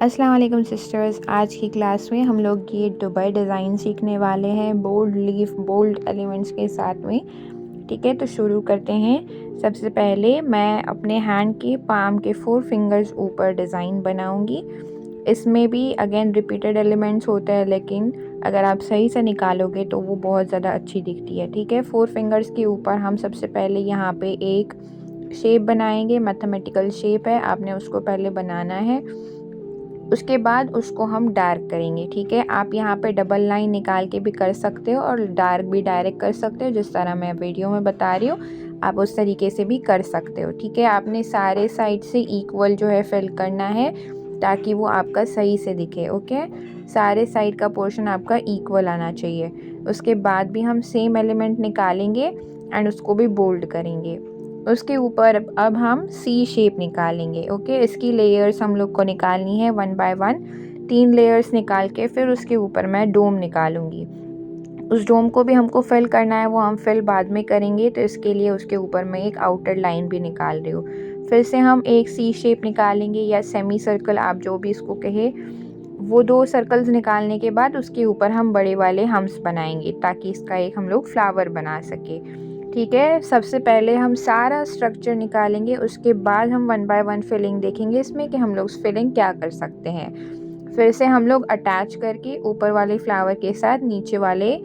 अस्सलाम वालेकुम सिस्टर्स। आज की क्लास में हम लोग ये दुबई डिज़ाइन सीखने वाले हैं बोल्ड लीफ बोल्ड एलिमेंट्स के साथ में। ठीक है, तो शुरू करते हैं। सबसे पहले मैं अपने हैंड के पाम के 4 फिंगर्स ऊपर डिज़ाइन बनाऊंगी। इसमें भी अगेन रिपीटेड एलिमेंट्स होते हैं, लेकिन अगर आप सही से निकालोगे तो वो बहुत ज़्यादा अच्छी दिखती है। ठीक है, 4 फिंगर्स के ऊपर हम सबसे पहले यहाँ पे एक शेप बनाएंगे। मैथमेटिकल शेप है, आपने उसको पहले बनाना है। उसके बाद उसको हम डार्क करेंगे। ठीक है, आप यहाँ पे डबल लाइन निकाल के भी कर सकते हो और डार्क भी डायरेक्ट कर सकते हो। जिस तरह मैं वीडियो में बता रही हूँ आप उस तरीके से भी कर सकते हो। ठीक है, आपने सारे साइड से इक्वल जो है फिल करना है ताकि वो आपका सही से दिखे। ओके, सारे साइड का पोर्शन आपका इक्वल आना चाहिए। उसके बाद भी हम सेम एलिमेंट निकालेंगे एंड उसको भी बोल्ड करेंगे। उसके ऊपर अब हम सी शेप निकालेंगे। ओके, इसकी लेयर्स हम लोग को निकालनी है 1 बाय 1। 3 लेयर्स निकाल के फिर उसके ऊपर मैं डोम निकालूंगी। उस डोम को भी हमको फिल करना है, वो हम फिल बाद में करेंगे। तो इसके लिए उसके ऊपर मैं एक आउटर लाइन भी निकाल रही हूँ। फिर से हम एक सी शेप निकालेंगे या सेमी सर्कल, आप जो भी इसको कहे। वो 2 सर्कल्स निकालने के बाद उसके ऊपर हम बड़े वाले हम्स बनाएंगे ताकि इसका एक हम लोग फ्लावर बना सके। ठीक है, सबसे पहले हम सारा स्ट्रक्चर निकालेंगे, उसके बाद हम 1 बाय 1 फिलिंग देखेंगे इसमें कि हम लोग फिलिंग क्या कर सकते हैं। फिर से हम लोग अटैच करके ऊपर वाले फ्लावर के साथ नीचे वाले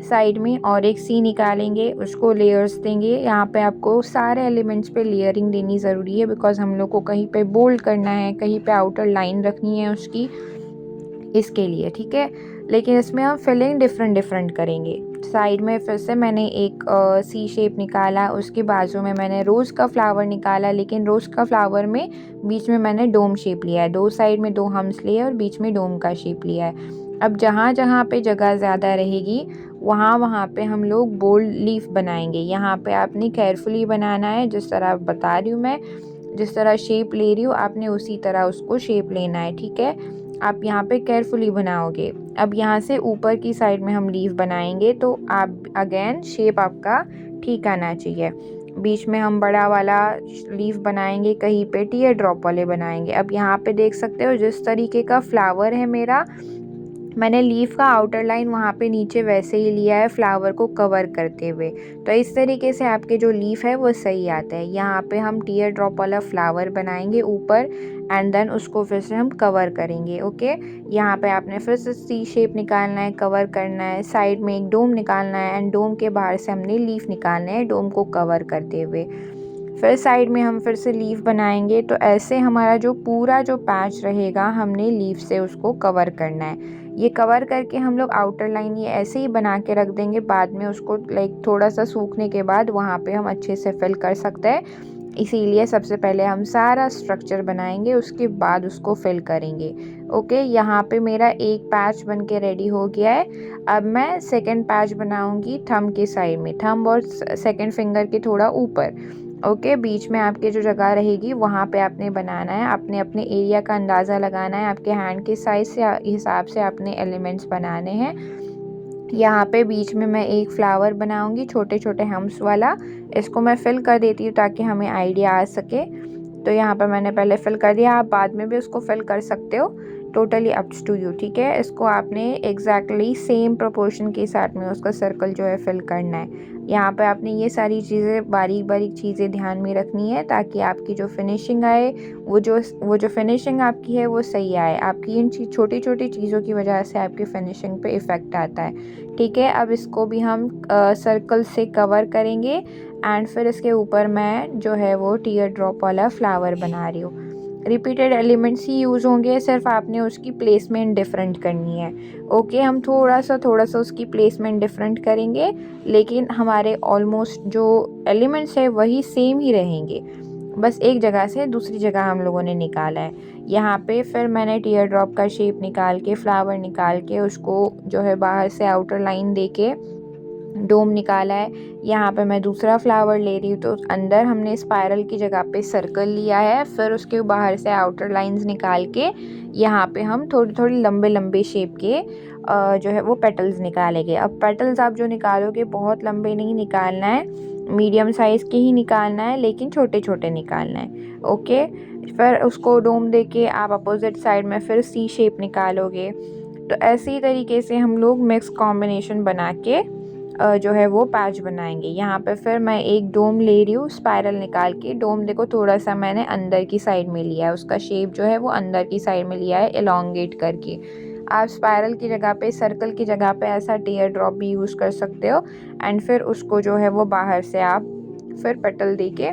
साइड में और एक सी निकालेंगे, उसको लेयर्स देंगे। यहाँ पे आपको सारे एलिमेंट्स पे लेयरिंग देनी ज़रूरी है, बिकॉज हम लोग को कहीं पे बोल्ड करना है, कहीं पे आउटर लाइन रखनी है उसकी, इसके लिए। ठीक है, लेकिन इसमें हम फिलिंग डिफरेंट डिफरेंट करेंगे। साइड में फिर से मैंने एक सी शेप निकाला, उसके बाजू में मैंने रोज़ का फ्लावर निकाला, लेकिन रोज़ का फ्लावर में बीच में मैंने डोम शेप लिया है। 2 साइड में 2 हम्स लिए और बीच में डोम का शेप लिया है। अब जहाँ जहाँ पे जगह ज़्यादा रहेगी वहाँ वहाँ पे हम लोग बोल्ड लीफ बनाएंगे। यहाँ पे आपने केयरफुली बनाना है, जिस तरह बता रही हूँ मैं, जिस तरह शेप ले रही हूँ आपने उसी तरह उसको शेप लेना है। ठीक है, आप यहाँ पे केयरफुली बनाओगे। अब यहाँ से ऊपर की साइड में हम लीफ बनाएंगे, तो आप अगेन शेप आपका ठीक आना चाहिए। बीच में हम बड़ा वाला लीफ बनाएंगे, कहीं पे टीयर ड्रॉप वाले बनाएंगे। अब यहाँ पे देख सकते हो जिस तरीके का फ्लावर है मेरा, मैंने लीफ का आउटर लाइन वहाँ पे नीचे वैसे ही लिया है फ्लावर को कवर करते हुए। तो इस तरीके से आपके जो लीफ है वो सही आता है। यहाँ पे हम टीयर ड्रॉप वाला फ्लावर बनाएंगे ऊपर एंड देन उसको फिर से हम कवर करेंगे। ओके, यहाँ पे आपने फिर से सी शेप निकालना है, कवर करना है, साइड में एक डोम निकालना है एंड डोम के बाहर से हमने लीफ निकालना है डोम को कवर करते हुए। फिर साइड में हम फिर से लीफ बनाएंगे। तो ऐसे हमारा जो पूरा जो पैच रहेगा हमने लीफ से उसको कवर करना है। ये कवर करके हम लोग आउटर लाइन ये ऐसे ही बना के रख देंगे। बाद में उसको थोड़ा सा सूखने के बाद वहाँ पे हम अच्छे से फिल कर सकते हैं। इसीलिए सबसे पहले हम सारा स्ट्रक्चर बनाएंगे, उसके बाद उसको फिल करेंगे। ओके, यहाँ पे मेरा एक पैच बन के रेडी हो गया है। अब मैं सेकेंड पैच बनाऊंगी थंब के साइड में, थंब और सेकेंड फिंगर के थोड़ा ऊपर। ओके, बीच में आपके जो जगह रहेगी वहाँ पे आपने बनाना है। आपने अपने एरिया का अंदाज़ा लगाना है, आपके हैंड के साइज से हिसाब से आपने एलिमेंट्स बनाने हैं। यहाँ पे बीच में मैं एक फ्लावर बनाऊंगी छोटे छोटे हम्स वाला। इसको मैं फिल कर देती हूँ ताकि हमें आइडिया आ सके। तो यहाँ पर मैंने पहले फिल कर दिया, आप बाद में भी उसको फिल कर सकते हो, टोटली अप्स टू यू। ठीक है, इसको आपने एग्जैक्टली सेम प्रोपोर्शन के साथ में उसका सर्कल जो है फिल करना है। यहाँ पे आपने ये सारी चीज़ें बारीक बारीक चीज़ें ध्यान में रखनी है ताकि आपकी जो फिनिशिंग आए, वो जो फिनिशिंग आपकी है वो सही आए। आपकी इन छोटी छोटी चीज़ों की वजह से आपकी फिनिशिंग पे इफ़ेक्ट आता है। ठीक है, अब इसको भी हम सर्कल से कवर करेंगे एंड फिर इसके ऊपर मैं जो है वो टीयर ड्रॉप वाला फ्लावर बना रही हूँ। रिपीटेड एलिमेंट्स ही यूज़ होंगे, सिर्फ आपने उसकी प्लेसमेंट डिफरेंट करनी है। ओके, हम थोड़ा सा उसकी प्लेसमेंट डिफरेंट करेंगे, लेकिन हमारे ऑलमोस्ट जो एलिमेंट्स है वही सेम ही रहेंगे, बस एक जगह से दूसरी जगह हम लोगों ने निकाला है। यहाँ पे फिर मैंने टीयर ड्रॉप का शेप निकाल के, फ्लावर निकाल के, उसको जो है बाहर से आउटर लाइन दे के डोम निकाला है। यहाँ पे मैं दूसरा फ्लावर ले रही हूँ, तो अंदर हमने स्पाइरल की जगह पे सर्कल लिया है। फिर उसके बाहर से आउटर लाइंस निकाल के यहाँ पे हम थोड़ी थोड़ी लंबे लंबे शेप के जो है वो पेटल्स निकालेंगे। अब पेटल्स आप जो निकालोगे बहुत लंबे नहीं निकालना है, मीडियम साइज़ के ही निकालना है, लेकिन छोटे छोटे निकालना है। ओके, फिर उसको डोम देके आप अपोजिट साइड में फिर सी शेप निकालोगे। तो ऐसे ही तरीके से हम लोग मिक्स कॉम्बिनेशन बना के जो है वो पैच बनाएंगे। यहाँ पे फिर मैं एक डोम ले रही हूँ स्पाइरल निकाल के। डोम देखो थोड़ा सा मैंने अंदर की साइड में लिया है, उसका शेप जो है वो अंदर की साइड में लिया है एलोंगेट करके। आप स्पाइरल की जगह पे, सर्कल की जगह पे ऐसा टीयर ड्रॉप भी यूज़ कर सकते हो। एंड फिर उसको जो है वो बाहर से आप फिर पेटल दे के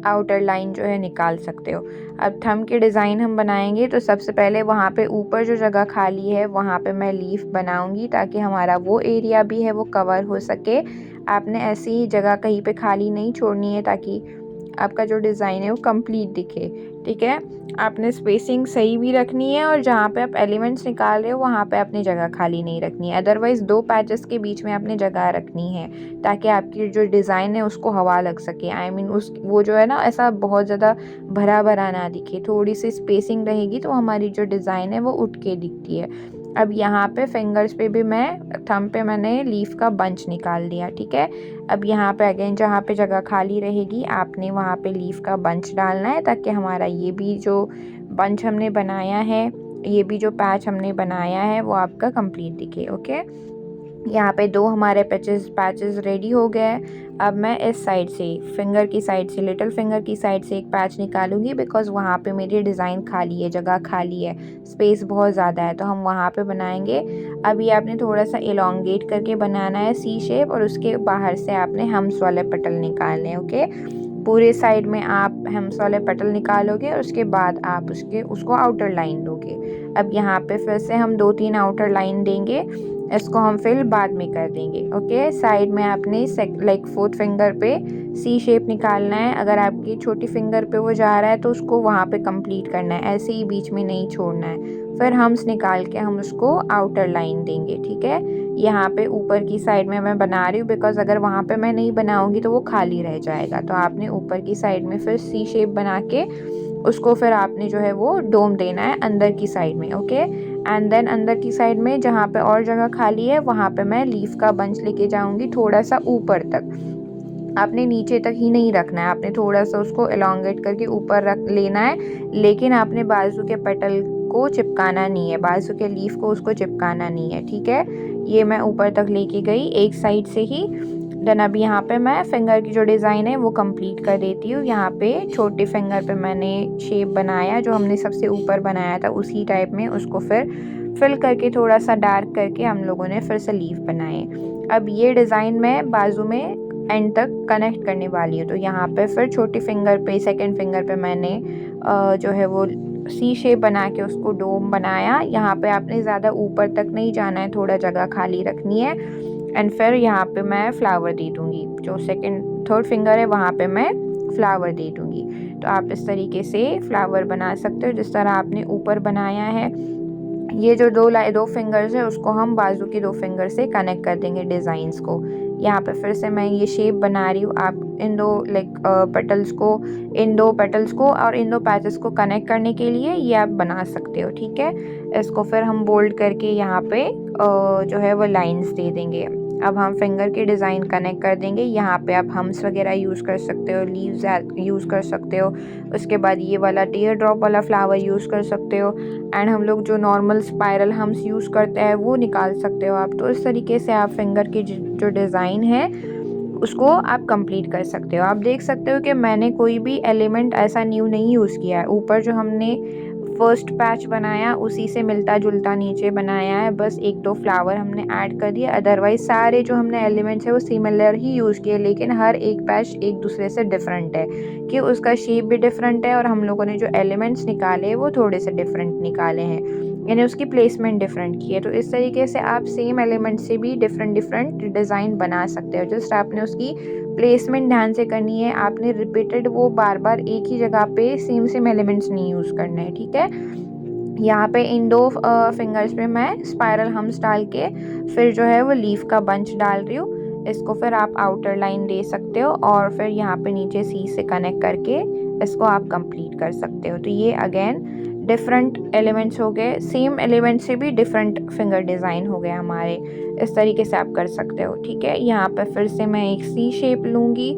आउटर लाइन जो है निकाल सकते हो। अब थंब के डिज़ाइन हम बनाएंगे तो सबसे पहले वहाँ पे ऊपर जो जगह खाली है वहाँ पे मैं लीफ बनाऊंगी ताकि हमारा वो एरिया भी है वो कवर हो सके। आपने ऐसी ही जगह कहीं पे खाली नहीं छोड़नी है ताकि आपका जो डिज़ाइन है वो कंप्लीट दिखे। ठीक है, आपने स्पेसिंग सही भी रखनी है और जहाँ पे आप एलिमेंट्स निकाल रहे हो वहाँ पे अपनी जगह खाली नहीं रखनी है। अदरवाइज़ दो पैचेस के बीच में आपने जगह रखनी है ताकि आपकी जो डिज़ाइन है उसको हवा लग सके। आई मीन उस वो जो है ना ऐसा बहुत ज़्यादा भरा भरा ना दिखे, थोड़ी सी स्पेसिंग रहेगी तो हमारी जो डिज़ाइन है वो उठ के दिखती है। अब यहाँ पे फिंगर्स पे भी मैं थंब पे मैंने लीफ का बंच निकाल दिया। ठीक है, अब यहाँ पे अगेन जहाँ पे जगह खाली रहेगी आपने वहाँ पे लीफ का बंच डालना है ताकि हमारा ये भी जो बंच हमने बनाया है, ये भी जो पैच हमने बनाया है वो आपका कंप्लीट दिखे। ओके, यहाँ पे दो हमारे पैचेस रेडी हो गए। अब मैं इस साइड से फिंगर की साइड से, लिटिल फिंगर की साइड से एक पैच निकालूंगी बिकॉज़ वहाँ पे मेरी डिज़ाइन खाली है, जगह खाली है, स्पेस बहुत ज़्यादा है तो हम वहाँ पे बनाएंगे। अब ये आपने थोड़ा सा एलोंगेट करके बनाना है सी शेप और उसके बाहर से आपने हम्स वाले पेटल निकालने हैं। ओके, पूरे साइड में आप हम्स वाले पेटल निकालोगे और उसके बाद आप उसको आउटर लाइन दोगे। अब यहाँ पे फिर से हम 2-3 आउटर लाइन देंगे, इसको हम फिल बाद में कर देंगे। ओके, साइड में आपने लाइक फोर्थ फिंगर पे सी शेप निकालना है। अगर आपकी छोटी फिंगर पे वो जा रहा है तो उसको वहाँ पे कंप्लीट करना है, ऐसे ही बीच में नहीं छोड़ना है। फिर हम्स निकाल के हम उसको आउटर लाइन देंगे। ठीक है, यहाँ पे ऊपर की साइड में मैं बना रही हूँ बिकॉज़ अगर वहाँ पे मैं नहीं बनाऊँगी तो वो खाली रह जाएगा। तो आपने ऊपर की साइड में फिर सी शेप बना के उसको फिर आपने जो है वो डोम देना है अंदर की साइड में। ओके, एंड देन अंदर की साइड में जहाँ पे और जगह खाली है वहाँ पे मैं लीफ का बंच लेके जाऊँगी थोड़ा सा ऊपर तक। आपने नीचे तक ही नहीं रखना है, आपने थोड़ा सा उसको एलोंगेट करके ऊपर रख लेना है, लेकिन आपने बाजू के पेटल को चिपकाना नहीं है, बाजू के लीफ को उसको चिपकाना नहीं है। ठीक है, ये मैं ऊपर तक लेके गई एक साइड से ही। देन अब यहाँ पे मैं फिंगर की जो डिज़ाइन है वो कंप्लीट कर देती हूँ। यहाँ पे छोटे फिंगर पे मैंने शेप बनाया जो हमने सबसे ऊपर बनाया था उसी टाइप में, उसको फिर फिल करके थोड़ा सा डार्क करके हम लोगों ने फिर से लीफ बनाए। अब ये डिज़ाइन मैं बाजू में एंड तक कनेक्ट करने वाली हूँ। तो यहाँ पे फिर छोटी फिंगर पे, सेकंड फिंगर पे मैंने जो है वो सी शेप बना के उसको डोम बनाया। यहाँ पे आपने ज़्यादा ऊपर तक नहीं जाना है, थोड़ा जगह खाली रखनी है। एंड फिर यहाँ पे मैं फ्लावर दे दूँगी, जो सेकंड थर्ड फिंगर है वहाँ पे मैं फ्लावर दे दूँगी। तो आप इस तरीके से फ्लावर बना सकते हो जिस तरह आपने ऊपर बनाया है। ये जो दो फिंगर्स है उसको हम बाजू की दो फिंगर से कनेक्ट कर देंगे डिज़ाइंस को। यहाँ पे फिर से मैं ये शेप बना रही हूँ। आप इन दो पेटल्स को और इन दो पैचेस को कनेक्ट करने के लिए ये आप बना सकते हो। ठीक है, इसको फिर हम बोल्ड करके यहाँ पे जो है वो लाइंस दे देंगे। अब हम फिंगर की डिज़ाइन कनेक्ट कर देंगे। यहाँ पे आप हम्स वगैरह यूज़ कर सकते हो, लीव्स यूज़ कर सकते हो, उसके बाद ये वाला टीयर ड्रॉप वाला फ्लावर यूज़ कर सकते हो, एंड हम लोग जो नॉर्मल स्पाइरल हम्स यूज़ करते हैं वो निकाल सकते हो आप। तो इस तरीके से आप फिंगर की जो डिज़ाइन है उसको आप कंप्लीट कर सकते हो। आप देख सकते हो कि मैंने कोई भी एलिमेंट ऐसा न्यू नहीं यूज़ किया है। ऊपर जो हमने फर्स्ट पैच बनाया उसी से मिलता जुलता नीचे बनाया है, बस एक दो फ्लावर हमने ऐड कर दिया। अदरवाइज सारे जो हमने एलिमेंट्स है वो सिमिलर ही यूज़ किए, लेकिन हर एक पैच एक दूसरे से डिफरेंट है कि उसका शेप भी डिफरेंट है और हम लोगों ने जो एलिमेंट्स निकाले वो थोड़े से डिफरेंट निकाले हैं, यानी उसकी प्लेसमेंट डिफरेंट की है। तो इस तरीके से आप सेम एलिमेंट से भी डिफरेंट डिज़ाइन बना सकते हो। जस्ट आपने उसकी प्लेसमेंट ध्यान से करनी है, आपने रिपीटेड वो बार बार एक ही जगह पे सेम एलिमेंट्स नहीं यूज़ करना है। ठीक है, यहाँ पे इन दो फिंगर्स पे मैं स्पाइरल हम्स डाल के फिर जो है वो लीफ का बंच डाल रही हूँ। इसको फिर आप आउटर लाइन दे सकते हो और फिर यहाँ पे नीचे सी से कनेक्ट करके इसको आप कंप्लीट कर सकते हो। तो ये अगेन डिफरेंट एलिमेंट्स हो गए, सेम एलिमेंट से भी डिफरेंट फिंगर डिज़ाइन हो गए हमारे। इस तरीके से आप कर सकते हो। ठीक है, यहाँ पे फिर से मैं एक सी शेप लूँगी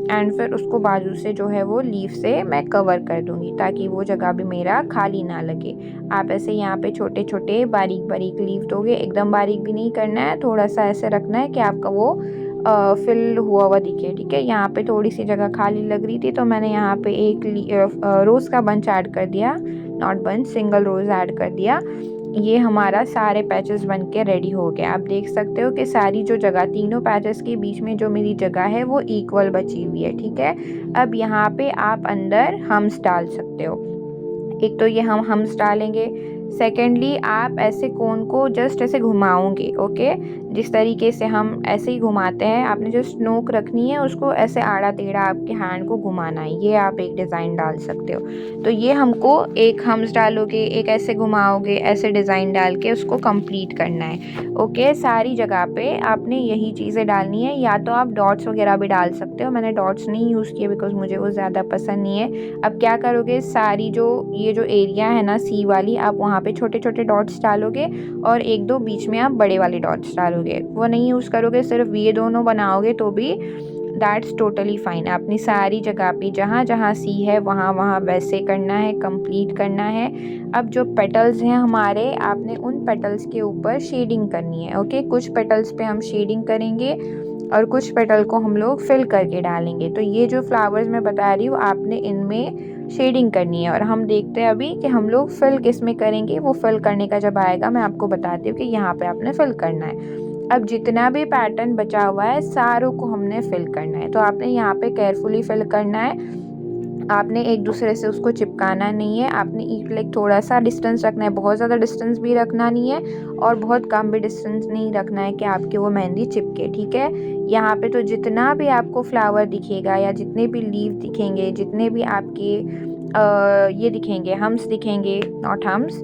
एंड फिर उसको बाजू से जो है वो लीफ से मैं कवर कर दूँगी ताकि वो जगह भी मेरा खाली ना लगे। आप ऐसे यहाँ पे छोटे-छोटे बारीक-बारीक लीफ दोगे, एकदम बारीक भी नहीं करना है, थोड़ा-सा ऐसे रखना है कि आपका वो फिल हुआ हुआ दिखे, ठीक है। यहाँ पे थोड़ी-सी जगह खाली लग रही थी तो मैंने यहाँ पे एक रोज़ का बंच ऐड कर दिया, not bunch, single rose add कर दिया। ये हमारा सारे पैचेस बन के रेडी हो गए। आप देख सकते हो कि सारी जो जगह तीनों पैचेस के बीच में जो मेरी जगह है वो इक्वल बची हुई है, ठीक है। अब यहाँ पे आप अंदर हम्स डाल सकते हो। एक तो ये हम हम्स डालेंगे, सेकेंडली आप ऐसे कोन को जस्ट ऐसे घुमाओगे, ओके। जिस तरीके से हम ऐसे ही घुमाते हैं, आपने जस्ट नोक रखनी है, उसको ऐसे आड़ा टेढ़ा आपके हैंड को घुमाना है। ये आप एक डिज़ाइन डाल सकते हो। तो ये हमको एक हम्स डालोगे, एक ऐसे घुमाओगे, ऐसे डिज़ाइन डाल के उसको कंप्लीट करना है, ओके। सारी जगह पे आपने यही चीज़ें डालनी है। या तो आप डॉट्स वगैरह भी डाल सकते हो, मैंने डॉट्स नहीं यूज़ किए बिकॉज मुझे वो ज़्यादा पसंद नहीं है। अब क्या करोगे, सारी जो ये जो एरिया है ना सी वाली, आप वहाँ पे छोटे-छोटे डॉट्स डालोगे और 1-2 बीच में आप बड़े वाले डॉट्स डालोगे। वो नहीं यूज़ करोगे, सिर्फ ये दोनों बनाओगे तो भी दैट्स टोटली फाइन। अपनी सारी जगह पे जहाँ-जहाँ सी है वहाँ-वहाँ वैसे करना है, कंप्लीट करना है। अब जो पेटल्स हैं हमारे, आपने उन पेटल्स के ऊपर शेडिंग करनी है, ओके। कुछ पेटल्स पे हम शेडिंग करेंगे और कुछ पेटल को हम लोग फिल करके डालेंगे। तो ये जो फ्लावर्स मैं बता रही हूँ, आपने इनमें शेडिंग करनी है और हम देखते हैं अभी कि हम लोग फिल किस में करेंगे। वो फिल करने का जब आएगा मैं आपको बताती हूँ कि यहाँ पे आपने फिल करना है। अब जितना भी पैटर्न बचा हुआ है सारों को हमने फिल करना है। तो आपने यहाँ पे केयरफुली फिल करना है, आपने एक दूसरे से उसको चिपकाना नहीं है। आपने लाइक थोड़ा सा डिस्टेंस रखना है, बहुत ज़्यादा डिस्टेंस भी रखना नहीं है और बहुत कम भी डिस्टेंस नहीं रखना है कि आपके वो मेहंदी चिपके, ठीक है। यहाँ पे तो जितना भी आपको फ्लावर दिखेगा या जितने भी लीव दिखेंगे, जितने भी आपके ये दिखेंगे, हम्स दिखेंगे, नॉट हम्स,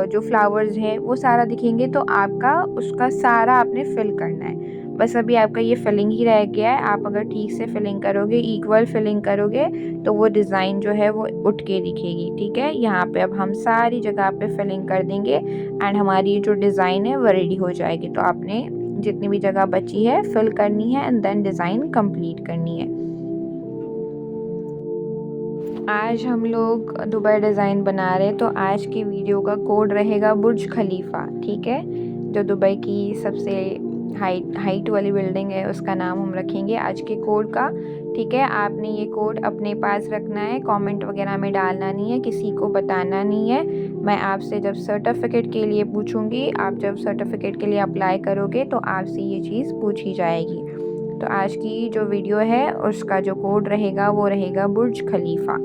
जो फ्लावर्स हैं वो सारा दिखेंगे, तो आपका उसका सारा आपने फिल करना है। बस अभी आपका ये फिलिंग ही रह गया है। आप अगर ठीक से फिलिंग करोगे, इक्वल फिलिंग करोगे, तो वो डिज़ाइन जो है वो उठ के दिखेगी, ठीक है। यहाँ पे अब हम सारी जगह पे फिलिंग कर देंगे एंड हमारी जो डिज़ाइन है वो रेडी हो जाएगी। तो आपने जितनी भी जगह बची है फिल करनी है एंड देन डिज़ाइन कंप्लीट करनी है। आज हम लोग दुबई डिज़ाइन बना रहे हैं, तो आज की वीडियो का कोड रहेगा बुर्ज खलीफा, ठीक है। जो दुबई की सबसे हाइट वाली बिल्डिंग है उसका नाम हम रखेंगे आज के कोड का, ठीक है। आपने ये कोड अपने पास रखना है, कमेंट वगैरह में डालना नहीं है, किसी को बताना नहीं है। मैं आपसे जब सर्टिफिकेट के लिए पूछूंगी, आप जब सर्टिफिकेट के लिए अप्लाई करोगे तो आपसे ये चीज़ पूछी जाएगी। तो आज की जो वीडियो है उसका जो कोड रहेगा वो रहेगा बुर्ज खलीफा।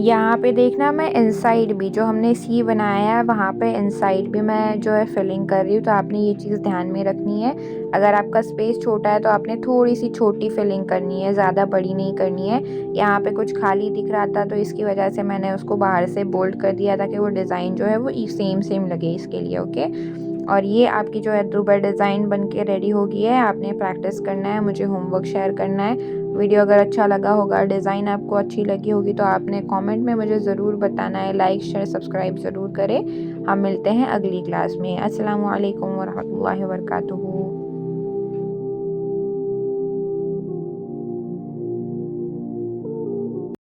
यहाँ पे देखना, मैं इनसाइड भी जो हमने सी बनाया है वहाँ पे इनसाइड भी मैं जो है फिलिंग कर रही हूँ। तो आपने ये चीज़ ध्यान में रखनी है। अगर आपका स्पेस छोटा है तो आपने थोड़ी सी छोटी फिलिंग करनी है, ज़्यादा बड़ी नहीं करनी है। यहाँ पे कुछ खाली दिख रहा था तो इसकी वजह से मैंने उसको बाहर से बोल्ड कर दिया ताकि वो डिज़ाइन जो है वो सेम लगे इसके लिए, ओके। और ये आपकी जो है दुबई डिज़ाइन बन के रेडी हो गई है। आपने प्रैक्टिस करना है, मुझे होमवर्क शेयर करना है। वीडियो अगर अच्छा लगा होगा, डिज़ाइन आपको अच्छी लगी होगी तो आपने कमेंट में मुझे ज़रूर बताना है। लाइक शेयर सब्सक्राइब ज़रूर करें। हम मिलते हैं अगली क्लास में। अस्सलामु अलैकुम वरहमतुल्लाहि वबरकातुहू।